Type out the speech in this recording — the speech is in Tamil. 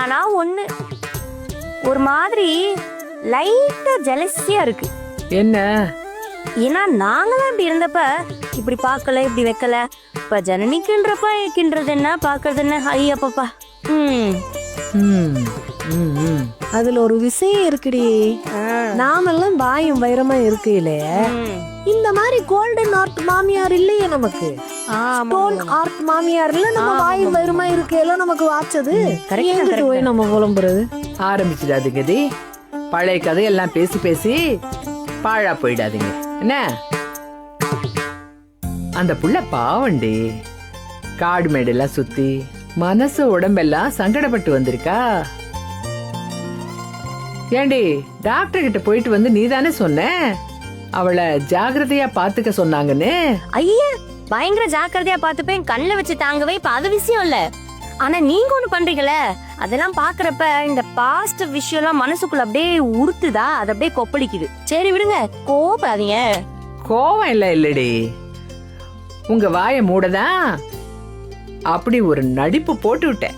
ஆனா ஒண்ணு ஒரு மாதிரி லைட்டா ஜெலஸியா இருக்கு. என்ன? ஏன்னா நாங்களாம் இப்படி இருந்தப்ப இப்படி பார்க்கல, இப்படி வைக்கல. இப்ப ஜனனிக்குன்றப்ப கின்றது என்ன, பாக்குறது என்ன, ஐயப்பா. அதுல ஒரு விஷயம் இருக்குடி. நாமெல்லாம் வாயும் வைரமா இருக்கையிலே இந்த மாதிரி கோல்டன் ஆர்ட் மாமியார் இல்லையே நமக்கு. ஸ்டோன் ஆர்ட் மாமியார்ல நம்ம வாயும் வைரமா இருக்கையில நமக்கு வாச்சது. எங்கிட்டு போய் நம்ம புலம்புறது? ஆரம்பிச்சிடாதீங்க தி. பழைய கதையெல்லாம் பேசி பேசி பாழா போயிடாதீங்க என்ன? அந்த புள்ள பாவண்டி, காடு மேடெல்லாம் சுத்தி மனசு உடம்பெல்லாம் சங்கடப்பட்டு வந்திருக்கா. ஏண்டி, டாக்டர் கிட்ட போயிட்டு வந்து நீ தானே சொன்ன அவளை ஜாகிரதையா பாத்துக்க சொன்னாங்கன்னு? ஐயா, பயங்கர ஜாக்கிரதையா பாத்துப்பேன், கண்ணுல வச்சு தாங்கவே. இப்ப அது விஷயம் இல்ல. ஆனா நீங்க ஒண்ணு பண்றீங்களே, அதெல்லாம் பாக்குறப்ப இந்த பாஸ்ட் விஷயம் எல்லாம் மனசுக்குள்ள அப்படியே உறுத்துதா, அது அப்படியே கொப்பளிக்குது. சரி விடுங்க, கோபப்படாதீங்க. கோவம் இல்லடி, உங்க வாய மூடதான் அப்படி ஒரு நடிப்பு போட்டு விட்டேன்.